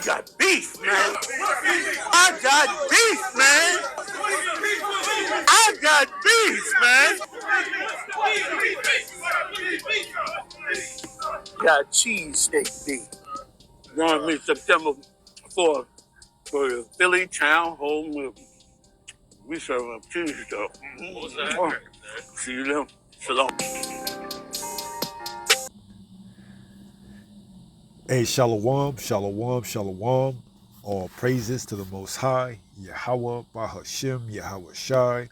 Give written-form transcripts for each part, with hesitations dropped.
got beef, man. I got beef, man. I got beef, man. Got cheesesteak beef. Going to meet September 4th for the Philly Town Hall movie. We serve up cheese stuff. See you then. Shalom. Hey, shalom, shalom, shalom. All praises to the Most High, Yahweh, Bahashem, Yahweh Shai,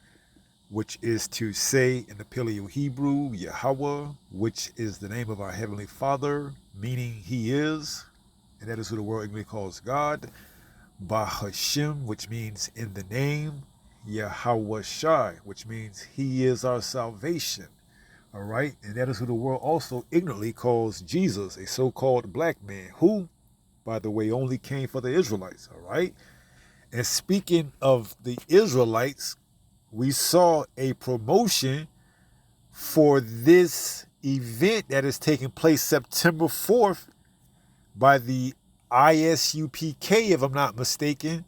which is to say in the Paleo Hebrew, Yahweh, which is the name of our Heavenly Father, meaning He is, and that is who the world English calls God. Bahashem, which means in the name, Yahweh Shai, which means He is our salvation. All right, and that is who the world also ignorantly calls Jesus, a so-called black man, who, by the way, only came for the Israelites. All right, and speaking of the Israelites, we saw a promotion for this event that is taking place September 4th by the ISUPK, if I'm not mistaken,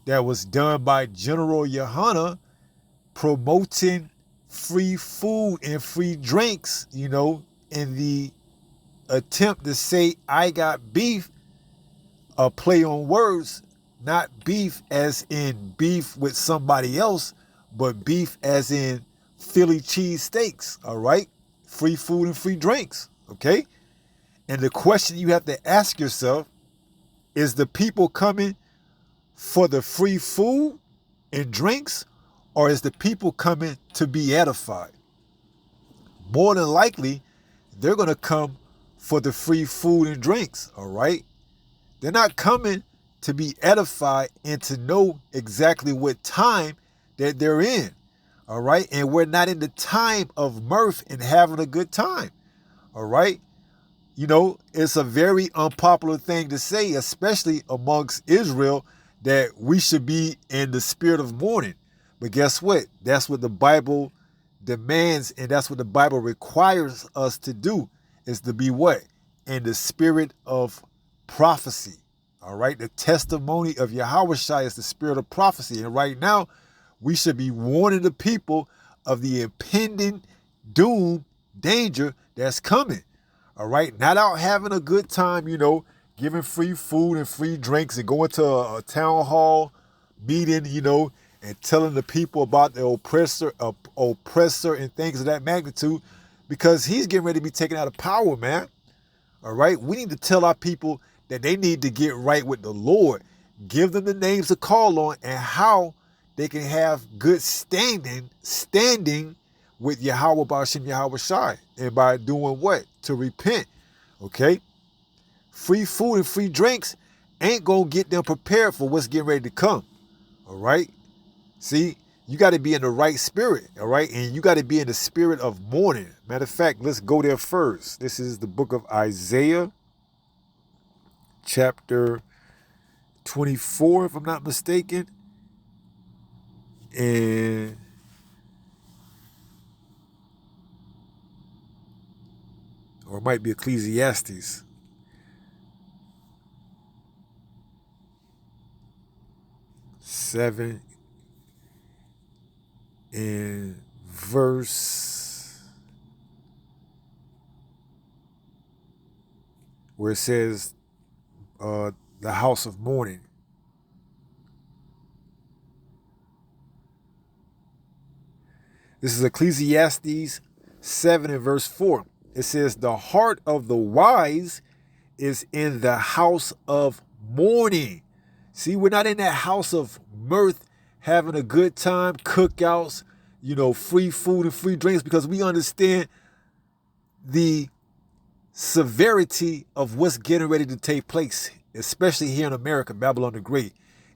that was done by General Yohana, promoting free food and free drinks, in the attempt to say I got beef, a play on words, not beef as in beef with somebody else, but beef as in Philly cheese steaks, all right? Free food and free drinks, okay? And the question you have to ask yourself is, the people coming for the free food and drinks, or is the people coming to be edified? More than likely, they're going to come for the free food and drinks, all right? They're not coming to be edified and to know exactly what time that they're in, all right? And we're not in the time of mirth and having a good time, all right? It's a very unpopular thing to say, especially amongst Israel, that we should be in the spirit of mourning. But guess what? That's what the Bible demands, and that's what the Bible requires us to do, is to be what? In the spirit of prophecy. All right? The testimony of Yahweh Shai is the spirit of prophecy. And right now, we should be warning the people of the impending doom, danger that's coming. All right? Not out having a good time, giving free food and free drinks and going to a town hall meeting, and telling the people about the oppressor and things of that magnitude, because he's getting ready to be taken out of power, man. All right? We need to tell our people that they need to get right with the Lord. Give them the names to call on and how they can have good standing with Yahweh Ba'ashem Yahweh Shai. And by doing what? To repent. Okay? Free food and free drinks ain't going to get them prepared for what's getting ready to come. All right? See, you got to be in the right spirit, all right? And you got to be in the spirit of mourning. Matter of fact, let's go there first. This is the book of Isaiah, chapter 24, if I'm not mistaken. And or it might be Ecclesiastes. Seven in verse where it says the house of mourning. This is Ecclesiastes 7 and verse 4. It says, the heart of the wise is in the house of mourning. See, we're not in that house of mirth, having a good time, cookouts, free food and free drinks, because we understand the severity of what's getting ready to take place, especially here in America, Babylon the Great.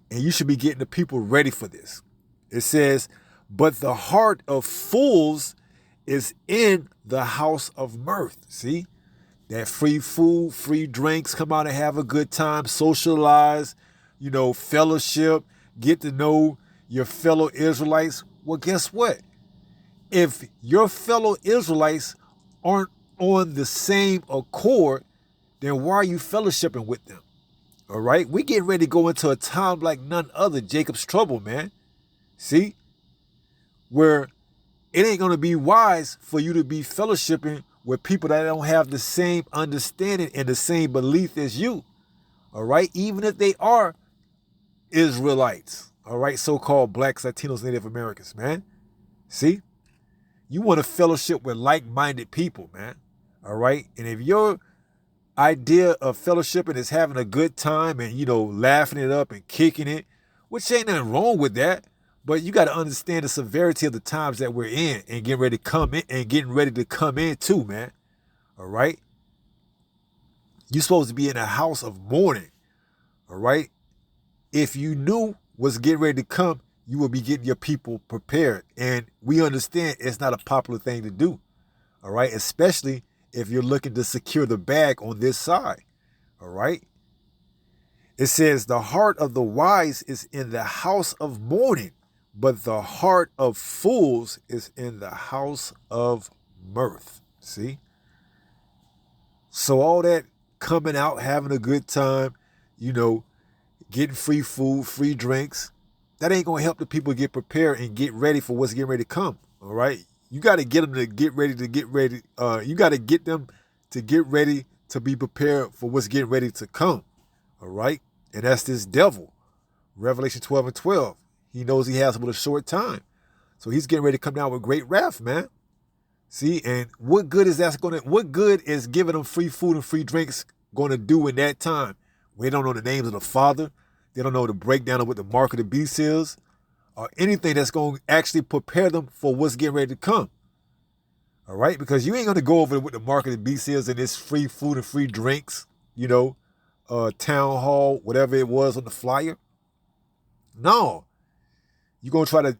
And you should be getting the people ready for this. It says, but the heart of fools is in the house of mirth. See, that free food, free drinks, come out and have a good time, socialize, fellowship, get to know your fellow Israelites. Well, guess what? If your fellow Israelites aren't on the same accord, then why are you fellowshipping with them? All right? We getting ready to go into a time like none other, Jacob's trouble, man. See? Where it ain't going to be wise for you to be fellowshipping with people that don't have the same understanding and the same belief as you. All right? Even if they are Israelites. All right? So-called blacks, Latinos, Native Americans, man. See? You want to fellowship with like-minded people, man. All right? And if your idea of fellowshipping is having a good time and, laughing it up and kicking it, which ain't nothing wrong with that, but you got to understand the severity of the times that we're in and getting ready to come in too, man. All right? You're supposed to be in a house of mourning. All right? If you knew what's getting ready to come, you will be getting your people prepared. And we understand it's not a popular thing to do. All right? Especially if you're looking to secure the bag on this side. All right? It says, the heart of the wise is in the house of mourning, but the heart of fools is in the house of mirth. See? So all that coming out, having a good time, getting free food, free drinks, that ain't going to help the people get prepared and get ready for what's getting ready to come. All right? You got to get them to get ready. You got to get them to get ready to be prepared for what's getting ready to come. All right? And that's this devil. Revelation 12:12. He knows he has but a short time. So he's getting ready to come down with great wrath, man. See, and what good is giving them free food and free drinks going to do in that time? We don't know the names of the Father. They don't know the breakdown of what the mark of the beast is, or anything that's going to actually prepare them for what's getting ready to come. All right? Because you ain't going to go over what the mark of the beast is and this free food and free drinks, town hall, whatever it was on the flyer. No. You're going to try to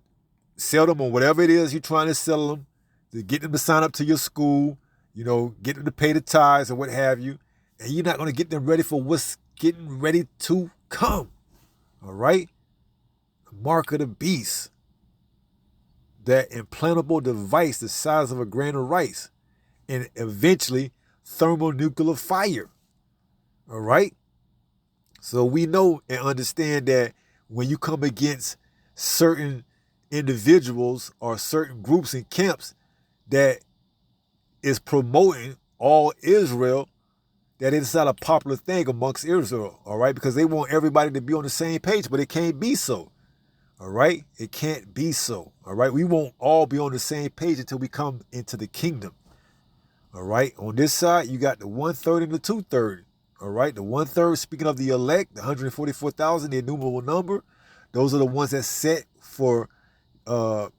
sell them on whatever it is you're trying to sell them, to get them to sign up to your school, get them to pay the tithes and what have you. And you're not going to get them ready for what's getting ready to come. All right? The mark of the beast. That implantable device the size of a grain of rice. And eventually thermonuclear fire. All right? So we know and understand that when you come against certain individuals or certain groups and camps that is promoting all Israel, that it's not a popular thing amongst Israel, all right? Because they want everybody to be on the same page, but it can't be so, all right? It can't be so, all right? We won't all be on the same page until we come into the kingdom, all right? On this side, you got the 1/3 and the 2/3, all right? The 1/3, speaking of the elect, the 144,000, the innumerable number, those are the ones that set for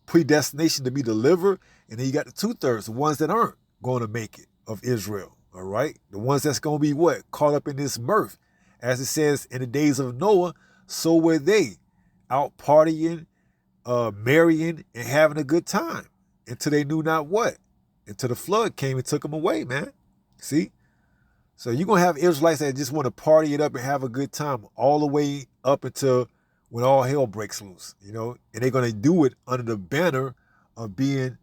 predestination to be delivered. And then you got the 2/3, the ones that aren't going to make it of Israel. All right. The ones that's going to be what? Caught up in this mirth. As it says in the days of Noah, so were they out partying, marrying, and having a good time until they knew not what. Until the flood came and took them away, man. See? So you're going to have Israelites that just want to party it up and have a good time all the way up until when all hell breaks loose, and they're going to do it under the banner of being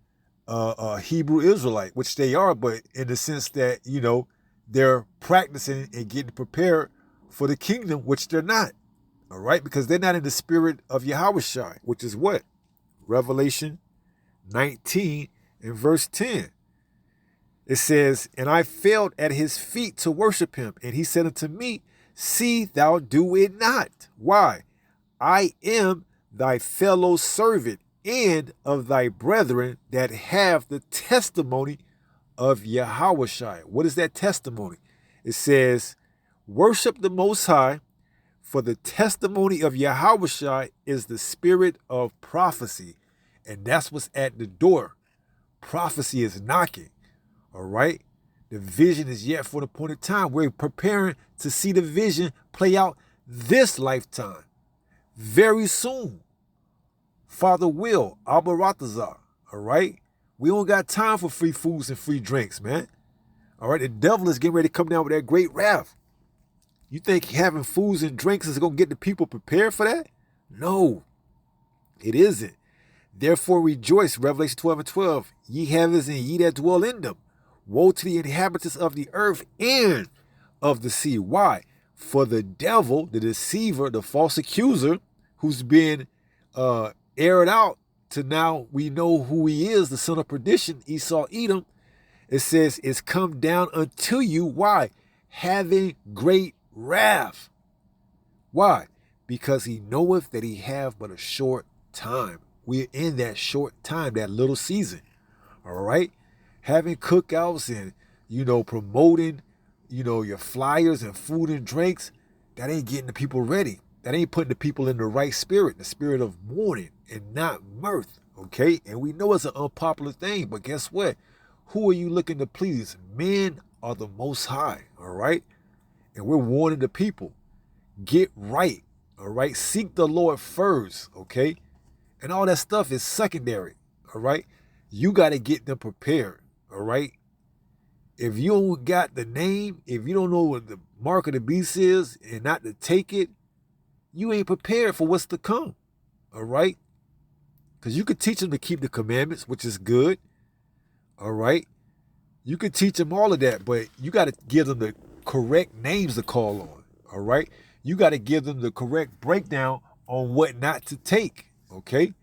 a Hebrew Israelite, which they are, but in the sense that, they're practicing and getting prepared for the kingdom, which they're not, all right? Because they're not in the spirit of Yahushua, which is what? Revelation 19 and verse 10. It says, and I fell at his feet to worship him, and he said unto me, see thou do it not. Why? I am thy fellow servant and of thy brethren that have the testimony of Yahushua. What is that testimony? It says, worship the Most High, for the testimony of Yahushua is the spirit of prophecy. And that's what's at the door. Prophecy is knocking. All right? The vision is yet for the appointed time. We're preparing to see the vision play out this lifetime. Very soon. Father will, Abaratazar, all right? We don't got time for free foods and free drinks, man. All right, the devil is getting ready to come down with that great wrath. You think having foods and drinks is going to get the people prepared for that? No, it isn't. Therefore rejoice, Revelation 12:12, ye heavens and ye that dwell in them. Woe to the inhabitants of the earth and of the sea. Why? for the devil, the deceiver, the false accuser, who's been aired out to now we know who he is, the son of perdition, Esau, Edom. It says, it's come down unto you. Why? Having great wrath. Why? Because he knoweth that he have but a short time. We're in that short time, that little season. All right? Having cookouts and, promoting, your flyers and food and drinks, that ain't getting the people ready. That ain't putting the people in the right spirit, the spirit of mourning and not mirth. Okay? And we know it's an unpopular thing, but guess what? Who are you looking to please? Men are the Most High. All right? And we're warning the people. Get right. All right? Seek the Lord first. Okay? And all that stuff is secondary. All right? You got to get them prepared. All right? If you don't got the name, if you don't know what the mark of the beast is and not to take it, you ain't prepared for what's to come. All right? Because you could teach them to keep the commandments, which is good. All right? You could teach them all of that, but you got to give them the correct names to call on. All right? You got to give them the correct breakdown on what not to take. Okay?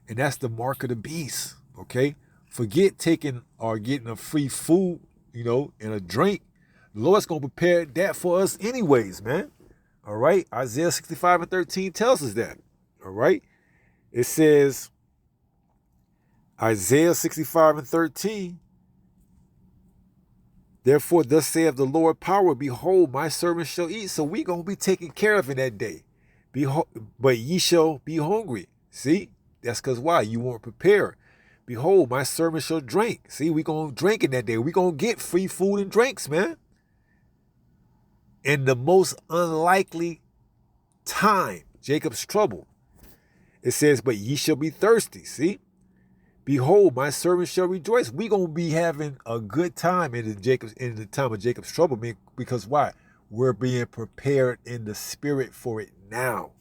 And that's the mark of the beast. Okay? Forget taking or getting a free food, and a drink. The Lord's going to prepare that for us anyways, man. All right? Isaiah 65:13 tells us that. All right? It says, Isaiah 65:13, therefore thus saith the Lord power, behold, my servant shall eat. So we going to be taken care of in that day. Behold, but ye shall be hungry. See? That's because why? You weren't prepared. Behold, my servant shall drink. See, we going to drink in that day. We going to get free food and drinks, man. In the most unlikely time, Jacob's trouble. It says, but ye shall be thirsty. See? Behold, my servant shall rejoice. We going to be having a good time in the time of Jacob's trouble. Because why? We're being prepared in the spirit for it now.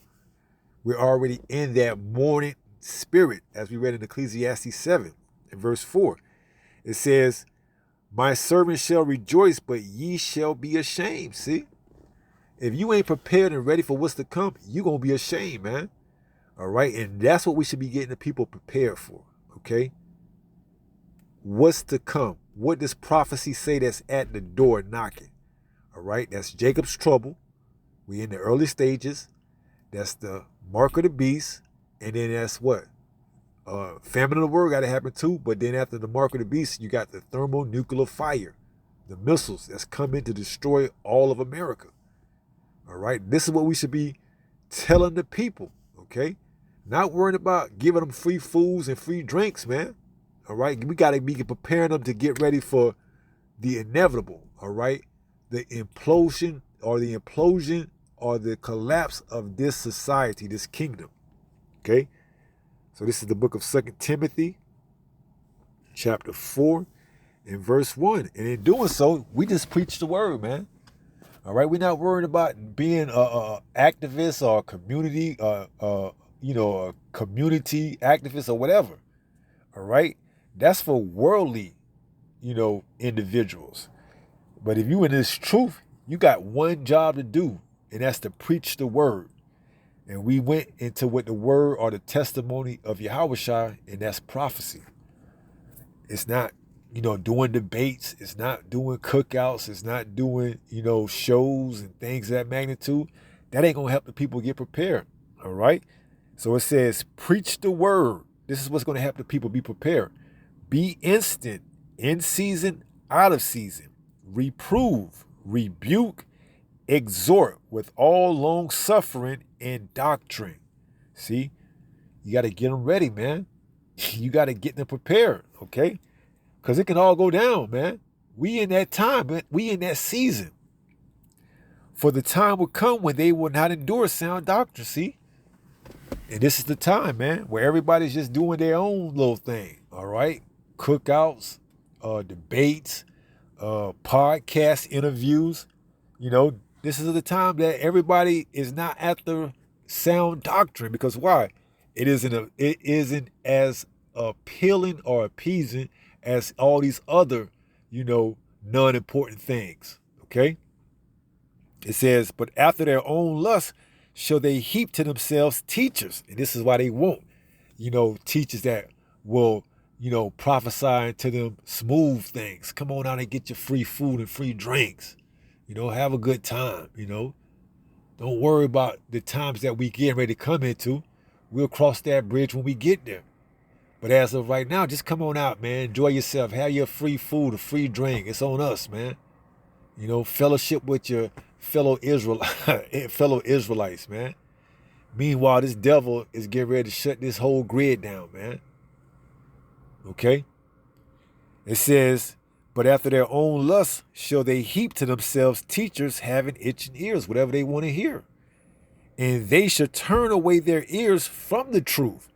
We're already in that morning spirit, as we read in Ecclesiastes 7 in verse 4. It says, my servant shall rejoice, but ye shall be ashamed. See? If you ain't prepared and ready for what's to come, you're going to be ashamed, man. All right? And that's what we should be getting the people prepared for. Okay? What's to come? What does prophecy say that's at the door knocking? All right? That's Jacob's trouble. We in the early stages. That's the mark of the beast. And then that's what? Famine of the world got to happen too. But then after the mark of the beast, you got the thermonuclear fire. The missiles that's coming to destroy all of America. All right? This is what we should be telling the people. Okay? Not worrying about giving them free foods and free drinks, man. All right? We got to be preparing them to get ready for the inevitable. All right? The implosion or the collapse of this society, this kingdom. Okay? So this is the book of 2 Timothy, chapter 4, and verse 1. And in doing so, we just preach the word, man. All right? We're not worried about being activists or community, a community activist or whatever. All right? That's for worldly, individuals. But if you in this truth, you got one job to do, and that's to preach the word. And we went into what the word or the testimony of Yahushua, and that's prophecy. It's not, doing debates. It's not doing cookouts. It's not doing, shows and things of that magnitude. That ain't going to help the people get prepared. All right? So it says, preach the word. This is what's going to help the people be prepared. Be instant, in season, out of season. Reprove, rebuke, exhort with all long suffering and doctrine. See, you got to get them ready, man. You got to get them prepared, okay? Because it can all go down, man. We in that time, but we in that season. For the time will come when they will not endure sound doctrine, see? And this is the time, man, where everybody's just doing their own little thing, all right? Cookouts, debates, podcast interviews. This is the time that everybody is not after sound doctrine. Because why? It isn't as appealing or appeasing as all these other, non-important things. Okay? It says, but after their own lust shall they heap to themselves teachers. And this is why they want, teachers that will, prophesy to them smooth things. Come on out and get your free food and free drinks. Have a good time, Don't worry about the times that we getting ready to come into. We'll cross that bridge when we get there. But as of right now, just come on out, man. Enjoy yourself. Have your free food, a free drink. It's on us, man. Fellowship with your fellow Israelites, man. Meanwhile, this devil is getting ready to shut this whole grid down, man. Okay? It says, but after their own lust shall they heap to themselves teachers having itching ears, whatever they want to hear. And they shall turn away their ears from the truth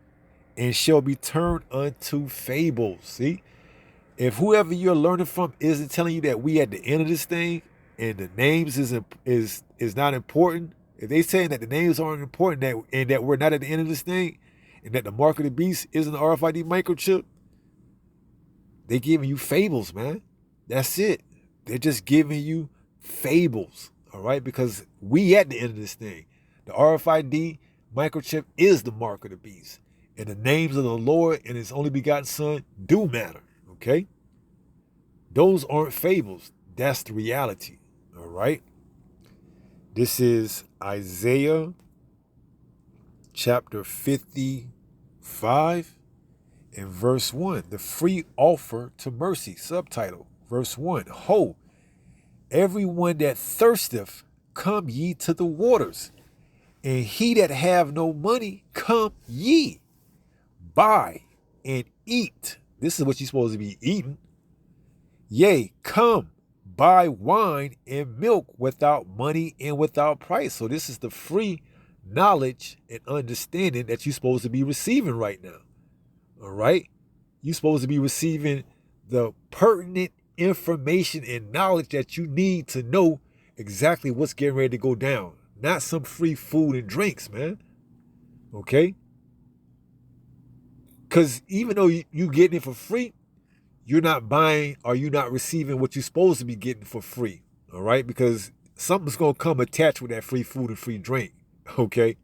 and shall be turned unto fables. See? If whoever you're learning from isn't telling you that we at the end of this thing and the names is not important, if they saying that the names aren't important and that we're not at the end of this thing and that the mark of the beast isn't the RFID microchip, they giving you fables, man. That's it. They're just giving you fables, all right? Because we at the end of this thing. The RFID microchip is the mark of the beast. And the names of the Lord and his only begotten son do matter, okay? Those aren't fables. That's the reality, all right? This is Isaiah chapter 55 and verse 1. The free offer to mercy, subtitle, verse 1. Ho, everyone that thirsteth, come ye to the waters, and he that have no money, come ye, buy and eat. This is what you're supposed to be eating. Yea, come, buy wine and milk without money and without price. So this is the free knowledge and understanding that you're supposed to be receiving right now. All right? You're supposed to be receiving the pertinent information and knowledge that you need to know exactly what's getting ready to go down. Not some free food and drinks, man. Okay? Because even though you getting it for free, you're not buying or you're not receiving what you're supposed to be getting for free. All right? Because something's going to come attached with that free food and free drink. Okay?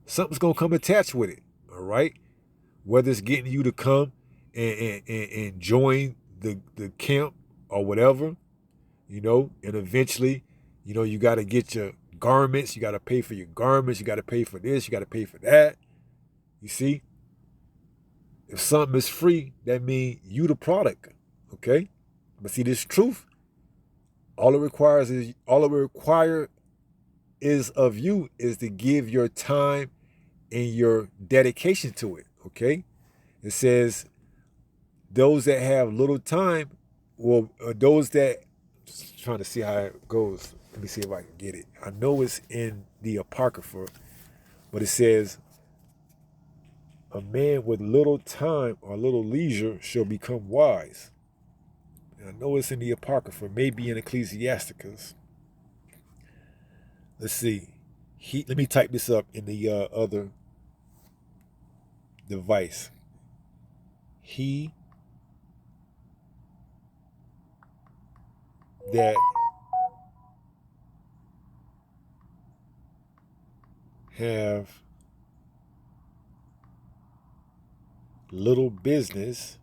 Something's going to come attached with it. All right? Whether it's getting you to come and join the camp or whatever, and eventually, you got to get your garments. You got to pay for your garments. You got to pay for this. You got to pay for that. You see? If something is free, that means you the product, okay? But see, this truth, all it require is of you is to give your time and your dedication to it, okay? It says those that have little time, those that, just trying to see how it goes. Let me see if I can get it. I know it's in the Apocrypha, but it says, a man with little time or little leisure shall become wise. And I know it's in the Apocrypha, maybe in Ecclesiasticus. Let's see. Let me type this up in the other device. He that have little business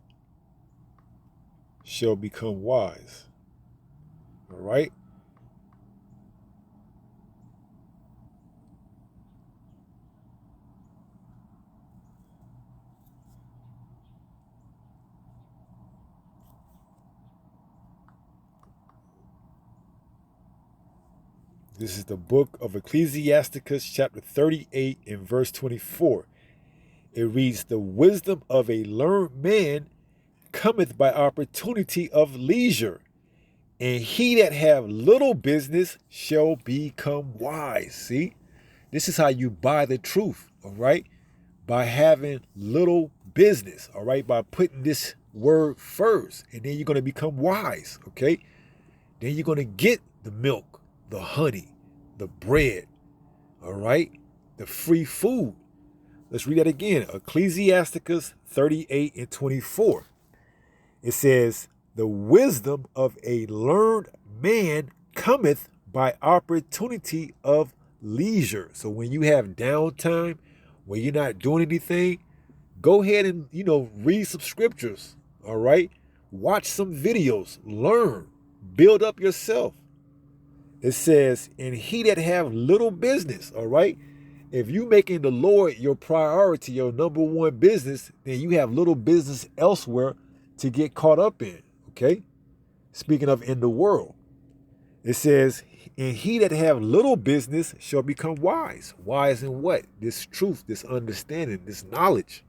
shall become wise. All right? This is the book of Ecclesiasticus, chapter 38 and verse 24. It reads, the wisdom of a learned man cometh by opportunity of leisure, and he that have little business shall become wise. See, this is how you buy the truth, all right? By having little business, all right? By putting this word first, and then you're going to become wise, okay? Then you're going to get the milk, the honey, the bread, all right? The free food. Let's read that again. Ecclesiasticus 38 and 24. It says, the wisdom of a learned man cometh by opportunity of leisure. So when you have downtime, when you're not doing anything, go ahead and, read some scriptures. All right. Watch some videos, learn, build up yourself. It says, and he that have little business, all right? If you making the Lord your priority, your number one business, then you have little business elsewhere to get caught up in, okay? Speaking of in the world, it says, and he that have little business shall become wise. Wise in what? This truth, this understanding, this knowledge.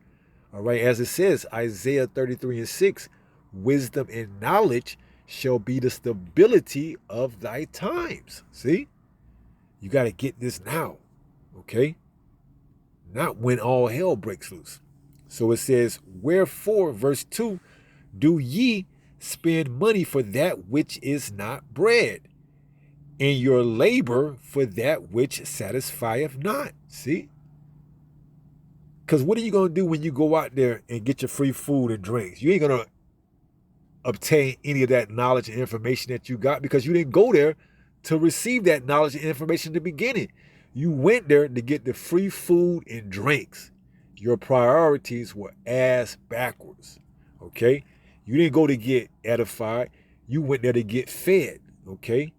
All right, as it says, Isaiah 33:6, wisdom and knowledge shall be the stability of thy times. See? You got to get this now, okay? Not when all hell breaks loose. So it says, wherefore, verse 2, do ye spend money for that which is not bread, and your labor for that which satisfieth not. See? Because what are you going to do when you go out there and get your free food and drinks? You ain't going to obtain any of that knowledge and information that you got because you didn't go there to receive that knowledge and information in the beginning. You went there to get the free food and drinks. Your priorities were ass backwards, okay? You didn't go to get edified. You went there to get fed, okay?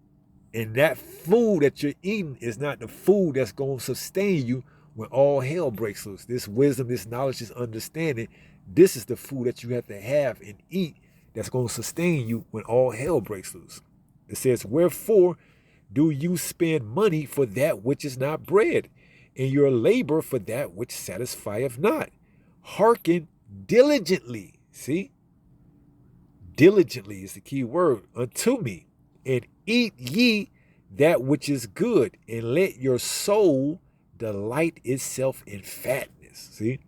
And that food that you're eating is not the food that's going to sustain you when all hell breaks loose. This wisdom, this knowledge, this understanding, this is the food that you have to have and eat that's going to sustain you when all hell breaks loose. It says, wherefore do you spend money for that which is not bread, and your labor for that which satisfieth not? Hearken diligently. See? Diligently is the key word. Unto me, and eat ye that which is good, and let your soul delight itself in fatness. See?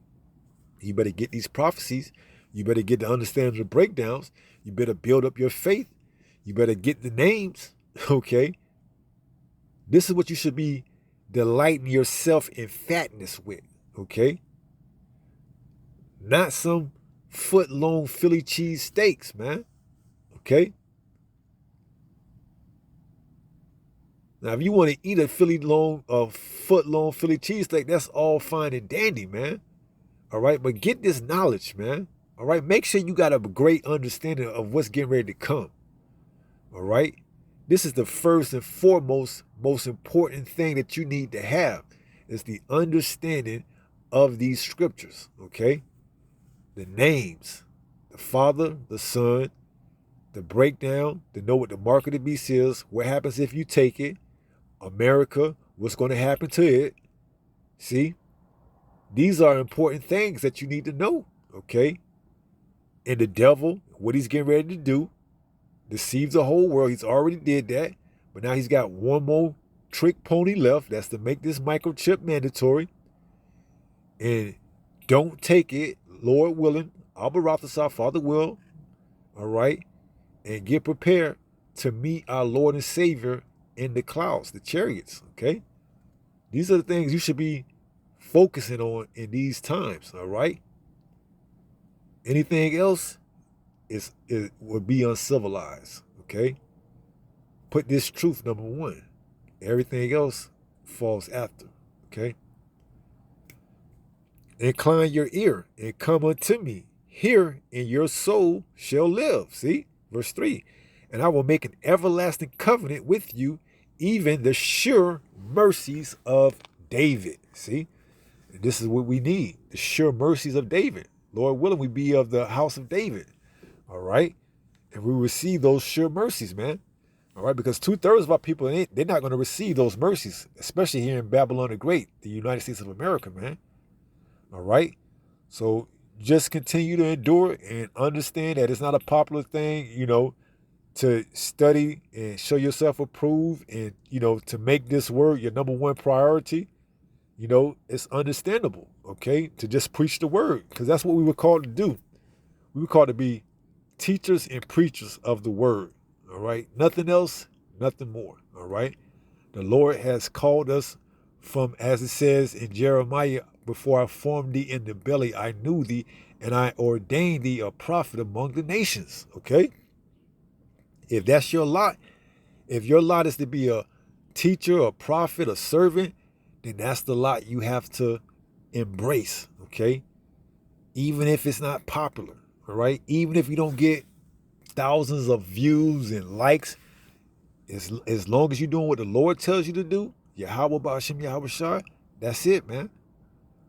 You better get these prophecies. You better get the understanding of the breakdowns. You better build up your faith. You better get the names. Okay? This is what you should be delighting yourself in fatness with. Okay? Not some foot-long Philly cheese steaks, man. Okay? Now, if you want to eat a foot-long Philly cheesesteak, that's all fine and dandy, man. All right, but get this knowledge, man. All right, make sure you got a great understanding of what's getting ready to come. All right, this is the first and foremost, most important thing that you need to have is the understanding of these scriptures. Okay, the names, the Father, the Son, the breakdown, to know what the mark of the beast is, what happens if you take it, America, what's going to happen to it. See? These are important things that you need to know, okay? And the devil, what he's getting ready to do, deceives the whole world. He's already did that, but now he's got one more trick pony left. That's to make this microchip mandatory. And don't take it, Lord willing, Abba Rathasar, Father will, all right? And get prepared to meet our Lord and Savior in the clouds, the chariots, okay? These are the things you should be focusing on in these times, all right? Anything else would be uncivilized, okay? Put this truth number one. Everything else falls after, okay? Incline your ear and come unto me. Hear, and your soul shall live. See? Verse 3. And I will make an everlasting covenant with you, even the sure mercies of David. See? And this is what we need. The sure mercies of David. Lord willing, we be of the house of David. All right? And we receive those sure mercies, man. All right? Because 2/3 of our people, they're not going to receive those mercies, especially here in Babylon the Great, the United States of America, man. All right? So just continue to endure and understand that it's not a popular thing, to study and show yourself approved and, to make this word your number one priority. It's understandable, okay, to just preach the word, because that's what we were called to do. We were called to be teachers and preachers of the word, all right? Nothing else, nothing more, all right? The Lord has called us from, as it says in Jeremiah, before I formed thee in the belly, I knew thee, and I ordained thee a prophet among the nations, okay? If that's your lot, if your lot is to be a teacher, a prophet, a servant, then that's the lot you have to embrace, okay? Even if it's not popular, all right? Even if you don't get thousands of views and likes, as long as you're doing what the Lord tells you to do, Yahweh Ba'ashem Yahweh Shai, that's it, man.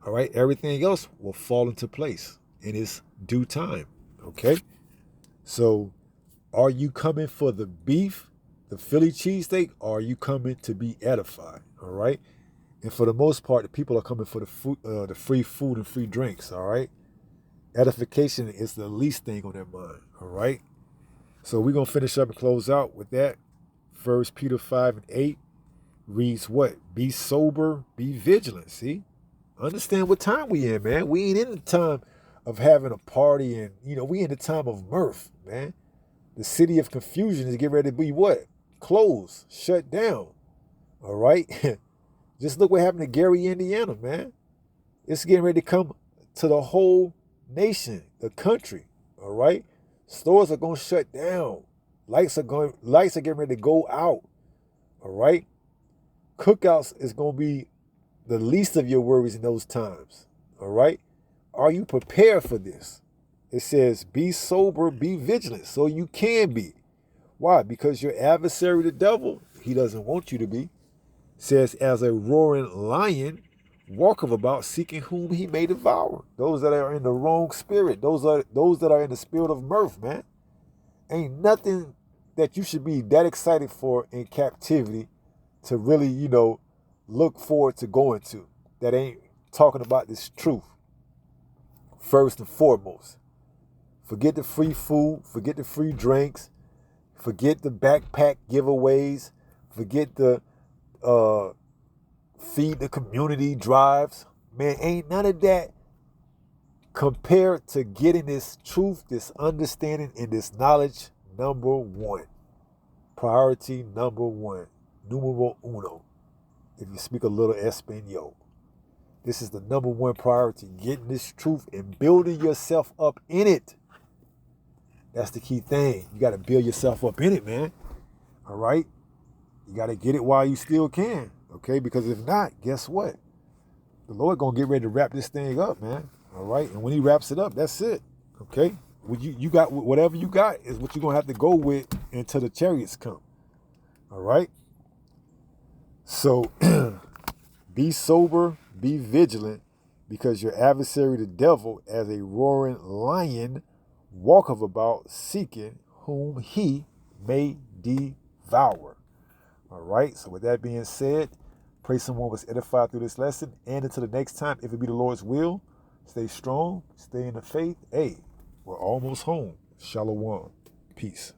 All right? Everything else will fall into place in its due time, okay? So are you coming for the beef, the Philly cheesesteak, or are you coming to be edified, all right? And for the most part, the people are coming for the food, the free food and free drinks, all right? Edification is the least thing on their mind, all right? So we're going to finish up and close out with that. 1 Peter 5:8 reads what? Be sober, be vigilant, see? Understand what time we in, man. We ain't in the time of having a party and, we in the time of mirth, man. The city of confusion is getting ready to be what? Closed, shut down, all right? Just look what happened to Gary, Indiana, man. It's getting ready to come to the whole nation, the country, all right? Stores are going to shut down. Lights are getting ready to go out, all right? Cookouts is going to be the least of your worries in those times, all right? Are you prepared for this? It says, be sober, be vigilant, so you can be. Why? Because your adversary, the devil, he doesn't want you to be. Says, as a roaring lion, walketh about seeking whom he may devour. Those that are in the wrong spirit, those that are in the spirit of mirth, man. Ain't nothing that you should be that excited for in captivity to really, look forward to going to. That ain't talking about this truth. First and foremost. Forget the free food, forget the free drinks, forget the backpack giveaways, forget the feed the community drives. Man, ain't none of that compared to getting this truth, this understanding, and this knowledge. Number one. Priority number one. Numero uno. If you speak a little Espanol. This is the number one priority. Getting this truth and building yourself up in it. That's the key thing. You got to build yourself up in it, man. All right? You got to get it while you still can. Okay? Because if not, guess what? The Lord going to get ready to wrap this thing up, man. All right? And when he wraps it up, that's it. Okay? You got whatever you got is what you're going to have to go with until the chariots come. All right? So, be sober, be vigilant, because your adversary, the devil, as a roaring lion, walketh about seeking whom he may devour. All right? So with that being said, pray someone was edified through this lesson. And until the next time, if it be the Lord's will, stay strong, stay in the faith. Hey, we're almost home. Shalom. Peace.